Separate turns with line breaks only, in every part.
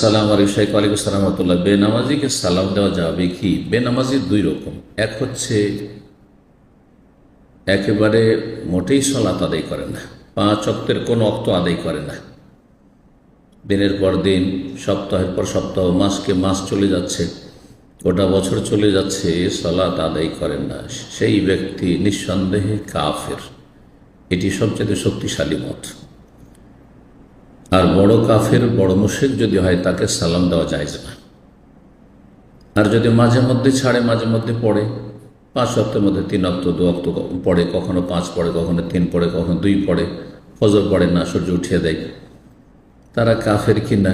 আসসালামু আলাইকুম ওয়ালাইকুম রহমতুল্লাহ। বেনামাজিকে সালাম দেওয়া যাবে কি? বেনামাজি দুই রকম। এক হচ্ছে একেবারে মোটেই সালাত আদায় করে না, পাঁচ ওয়াক্তের কোনো ওয়াক্ত আদায় করে না, দিনের পর দিন, সপ্তাহের পর সপ্তাহ, মাসকে মাস চলে যাচ্ছে, গোটা বছর চলে যাচ্ছে, সালাত আদায় করেন না, সেই ব্যক্তি নিঃসন্দেহে কাফের। এটি সবচেয়ে শক্তিশালী মত। আর বড় কাফের, বড় মুশরিক যদি হয়, তাকে সালাম দেওয়া জায়েজ না। আর যদি মাঝে মধ্যে ছাড়ে, মাঝে মধ্যে পড়ে, পাঁচ ওয়াক্তের মধ্যে তিন ওয়াক্ত, দু ওয়াক্ত পড়ে, কখনো পাঁচ পড়ে, কখনো তিন পড়ে, কখনো দুই পড়ে, ফজর পড়ে না, সূর্য উঠিয়ে দেয়, তারা কাফের কি না?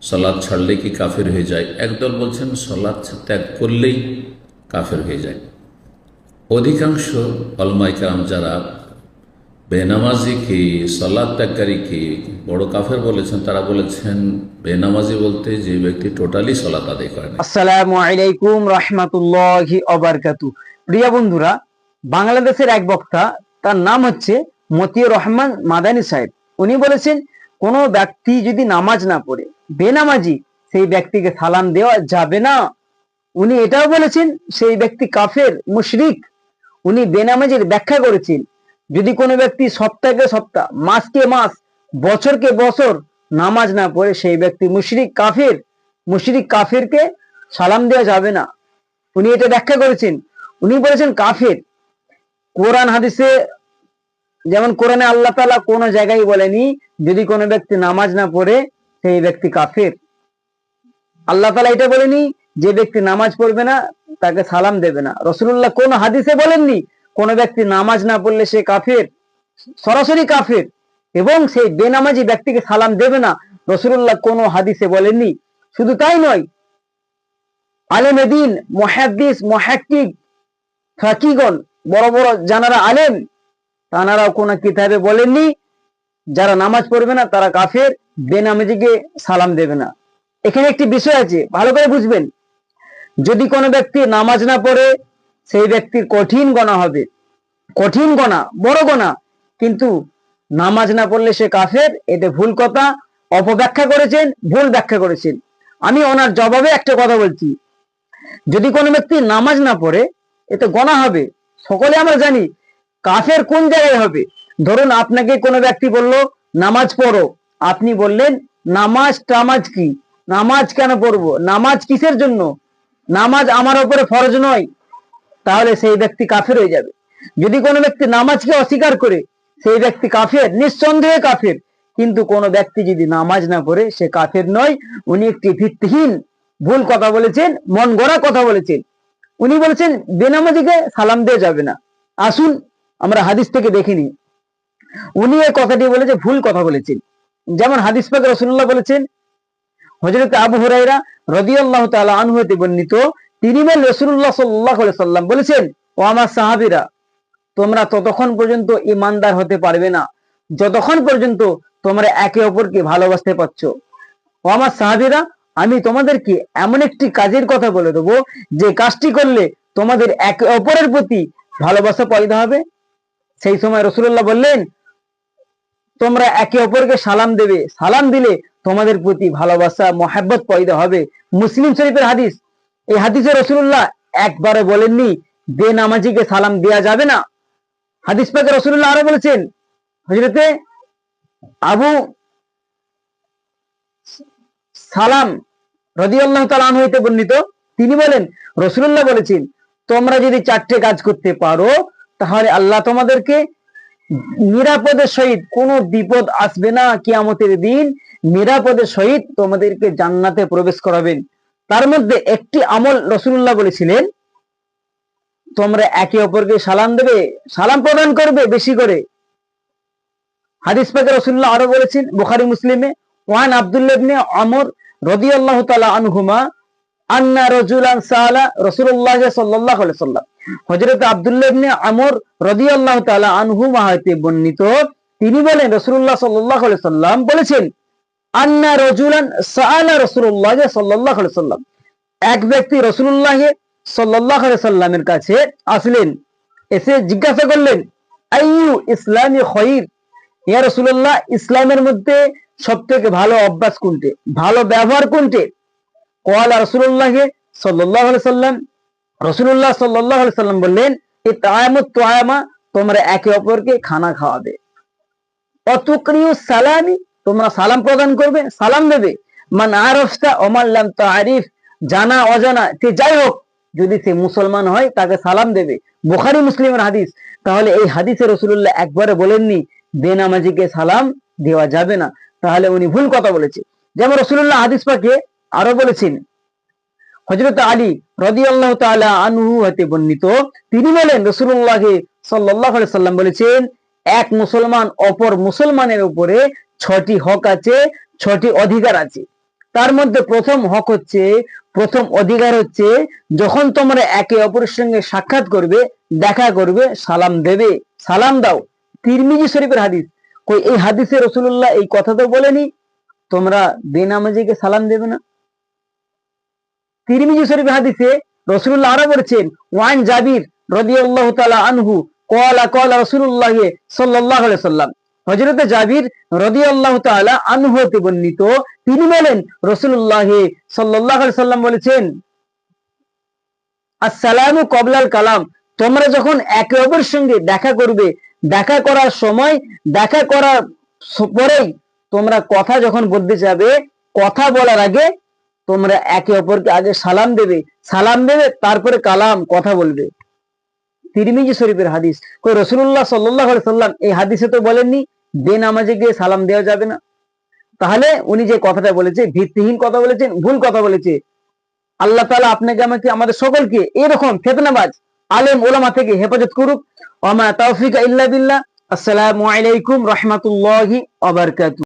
সালাত ছাড়লে কি কাফের হয়ে যায়? একদল বলছেন সালাত ত্যাগ করলেই কাফের হয়ে যায়। অধিকাংশ উলামায়ে কেরাম যারা বেনামাজিকে, সালাত ত্যাগকারীকে বড় কাফের বলেছেন, তারা বলেছেন বেনামাজি বলতে যে ব্যক্তি টোটালি সালাত আদায় করে না।
আসসালামু আলাইকুম রাহমাতুল্লাহি ওয়া বারাকাতুহু। প্রিয় বন্ধুরা, বাংলাদেশের এক বক্তা, তার নাম হচ্ছে মতিউর রহমান মাদানী সাহেব, উনি বলেছেন কোন ব্যক্তি যদি নামাজ না পড়ে, বেনামাজি, সেই ব্যক্তিকে সালাম দেওয়া যাবে না। উনি এটাও বলেছেন সেই ব্যক্তি কাফের, মুশরিক। উনি বেনামাজির ব্যাখ্যা করেছেন, যদি কোনো ব্যক্তি সপ্তাহকে সপ্তাহ, মাসকে মাস, বছরকে বছর নামাজ না পড়ে, সেই ব্যক্তি মুশরিক, কাফের। মুশরিক কাফেরকে সালাম দেওয়া যাবে না। উনি এটা ব্যাখ্যা করেছেন। উনি বলেছেন কাফের। কোরআন হাদিসে, যেমন কোরআনে আল্লাহ তাআলা কোন জায়গায় বলেনি যদি কোনো ব্যক্তি নামাজ না পড়ে সেই ব্যক্তি কাফের। আল্লাহ তাআলা এটা বলেনি যে ব্যক্তি নামাজ পড়বে না তাকে সালাম দেবে না। রাসূলুল্লাহ কোন হাদিসে বলেননি কোন ব্যক্তি নামাজ না পড়লে সে কাফের, সরাসরি কাফের। এবং সেই বেনামাজি ব্যক্তিকে সালাম দেবে না, রাসূলুল্লাহ কোন হাদিসে বলেননি। শুধু তাই নয়, আলেম দ্বীন, মুহাদ্দিস, মুহাক্কিক, ফাকিগণ, বড় বড় যারা আলেম, তানারাও কোন কিতাবে বলেননি যারা নামাজ পড়বে না তারা কাফের, বেনামাজিকে সালাম দেবে না। এখানে একটি বিষয় আছে, ভালো করে বুঝবেন। যদি কোনো ব্যক্তি নামাজ না পড়ে, সেই ব্যক্তির কঠিন গণা হবে, কঠিন গণা, বড় গণা। কিন্তু নামাজ না পড়লে সে কাফের, এটা ভুল কথা, অপব্যাখ্যা করেছেন, ভুল ব্যাখ্যা করেছেন। আমি ওনার জবাবে একটা কথা বলছি, যদি কোনো ব্যক্তি নামাজ না পড়ে, এতে গণা হবে, সকলে আমরা জানি। কাফের কোন জায়গায় হবে? ধরুন আপনাকে কোনো ব্যক্তি বলল নামাজ পড়ো, আপনি বললেন নামাজ টামাজ কি, নামাজ কেন পড়বো, নামাজ কিসের জন্য, নামাজ আমার উপরে ফরজ নয়, তাহলে সেই ব্যক্তি কাফের হয়ে যাবে। যদি কোনো ব্যক্তি নামাজকে অস্বীকার করে, সেই ব্যক্তি কাফের, নিঃসন্দেহে কাফের। কিন্তু কোনো ব্যক্তি যদি নামাজ না পড়ে, সে কাফের নয়। উনি একটি ভিত্তিহীন ভুল কথা বলেছেন, মন গড়া কথা বলেছেন। উনি বলেছেন বেনামাজিকে সালাম দেওয়া যাবে না। আসুন আমরা হাদিস থেকে দেখিনি উনি এই কথাটি বলেছে, ভুল কথা বলেছেন। যেমন হাদিস পাকে রাসূলুল্লাহ বলেছেন, হযরত আবু হুরায়রা রাদিয়াল্লাহু তাআলা আনহু হতে বর্ণিত, তিনি বলেন রাসূলুল্লাহ সাল্লাল্লাহু আলাইহি সাল্লাম বলেছেন, ও আমার সাহাবীরা, তোমরা ততক্ষণ পর্যন্ত ঈমানদার হতে পারবে না যতক্ষণ পর্যন্ত তোমরা একে অপরকে ভালোবাসতে পারছো। ও আমার সাহাবীরা, আমি তোমাদেরকে এমন একটি কাজের কথা বলে দেবো, যে কাজটি করলে তোমাদের একে অপরের প্রতি ভালোবাসা পয়দা হবে। সেই সময় রাসূলুল্লাহ বললেন, তোমরা একে অপরকে সালাম দেবে, সালাম দিলে তোমাদের প্রতি ভালোবাসা, মহব্বত পয়দা হবে। মুসলিম শরীফের হাদিস। এই হাদিসে রাসূলুল্লাহ একবারে বলেননি বেনামাজিকে সালাম দেয়া যাবে না। হাদিস পাকে রাসূলুল্লাহ আরো বলেছেন, হযরতে আবু সালাম রাদিয়াল্লাহু তাআলা আনহু হতে বর্ণিত, তিনি বলেন রাসূলুল্লাহ বলেছেন, তোমরা যদি চারটে কাজ করতে পারো, তাহলে আল্লাহ তোমাদেরকে নিরাপদের সহিত, কোনো বিপদ আসবে না, কিয়ামতের দিন নিরাপদের সহিত তোমাদেরকে জান্নাতে প্রবেশ করাবেন। তার মধ্যে একটি আমল রাসূলুল্লাহ বলেছিলেন, তোমরা একে অপরকে সালাম দেবে, সালাম প্রদান করবে বেশি করে। হাদিস পাকে রাসূলুল্লাহ আরো বলেছেন, বুখারী মুসলিমে, ওয়ান আব্দুল্লাহ ইবনে আমর রাদিয়াল্লাহু তাআলা আনহুমা আন্না রাজুলান সালা রাসূলুল্লাহ সাল্লাল্লাহু আলাইহি সাল্লাম, হযরত আব্দুল্লাহ ইবনে আমর রাদিয়াল্লাহু তাআলা আনহুমা হতে বর্ণিত, তিনি বলেন রাসূলুল্লাহ সাল্লাল্লাহু আলাইহি সাল্লাম বলেছেন, আন্না রাজুলান সালা রাসূলুল্লাহ সাল্লাল্লাহু আলাইহি সাল্লাম, এক ব্যক্তি রাসূলুল্লাহ সাল্লাল্লাহু আলাইহি সাল্লামের কাছে আসলেন, এসে জিজ্ঞাসা করলেন, আইয়ু ইসলামি খায়র, ইয়া রাসূলুল্লাহ, ইসলামের মধ্যে সব থেকে ভালো অভ্যাস কোনটে, ভালো ব্যবহার কোনটে? কওয়ালা রাসূলুল্লাহ সাল্লাল্লাহু আলাইহি সাল্লাম, রাসূলুল্লাহ সাল্লাল্লাহু আলাইহি সাল্লাম বললেন, ইতআমুত তুআমা, তোমরা একে অপরকে খানা খাওয়াবে। অতুকরিউ সালামি, তোমরা সালাম প্রদান করবে, সালাম দেবে। মান আরাফতা ওয়া মান লাম তারিফ, জানা অজানা সে যাই হোক, যদি সে মুসলমান হয় তাকে সালাম দেবে। বুখারী মুসলিমের হাদিস। তাহলে এই হাদিসে রাসূলুল্লাহ একবারে বলেননি বেনামাজিকে সালাম দেওয়া যাবে না, তাহলে উনি ভুল কথা বলেছে। যেমন রাসূলুল্লাহ হাদিস পাকে আরো বলেছেন, হযরত আলী রাদিয়াল্লাহু তাআলা আনহু হতে বর্ণিত, তিনি বলেন রাসূলুল্লাহ সাল্লাল্লাহু আলাইহি সাল্লাম বলেছেন, এক মুসলমান অপর মুসলমানের উপরে 6টি হক আছে, 6টি অধিকার আছে। তার মধ্যে প্রথম হক হচ্ছে, প্রথম অধিকার হচ্ছে, যখন তোমরা একে অপরের সঙ্গে সাক্ষাৎ করবে, দেখা করবে, সালাম দেবে, সালাম দাও। তিরমিজি শরীফের হাদিস। কই এই হাদিসে রাসূলুল্লাহ এই কথা তো বলেনি তোমরা বেনামাজিকে সালাম দেবে না। তিরমিজি শরীফের হাদিসে রাসূলুল্লাহ আরো বলেছেন, ওয়ান জাবির রাদিয়াল্লাহু তাআলা আনহু ক্বালা রাসূলুল্লাহ সাল্লাল্লাহু আলাইহি সাল্লাম, হযরত জাবির রাদিয়াল্লাহু তাআলা আনহু হতে বর্ণিত, তিনি বলেন রাসূলুল্লাহ সাল্লাল্লাহু আলাইহি সাল্লাম বলেছেন, আসসালামু ক্বাবলাল কালাম, তোমরা যখন একে অপরের সঙ্গে দেখা করবে, দেখা করার সময়, দেখা করার পরেই তোমরা কথা যখন বলতে যাবে, কথা বলার আগে তোমরা একে অপরকে আগে সালাম দেবে, সালাম দেবে তারপরে কালাম, কথা বলবে। তিরমিজি শরীফের হাদিস। কই রাসূলুল্লাহ সাল্লাল্লাহু আলাইহি সাল্লাম এই হাদিসে তো বলেননি বেনামাজিকে সালাম দেওয়া যাবে না। তাহলে উনি যে কথাটা বলেছে ভিত্তিহীন কথা বলেছেন, ভুল কথা বলেছে। আল্লাহ তাআলা আপনাকে আমাকে আমাদের সকলকে এরকম ফিতনাবাজ আলেম ওলামা থেকে হেফাজত করুক। ওয়া মা তাওফিকা ইল্লা বিল্লাহ। আসসালামু আলাইকুম রাহমাতুল্লাহি ওয়া বারাকাতুহু।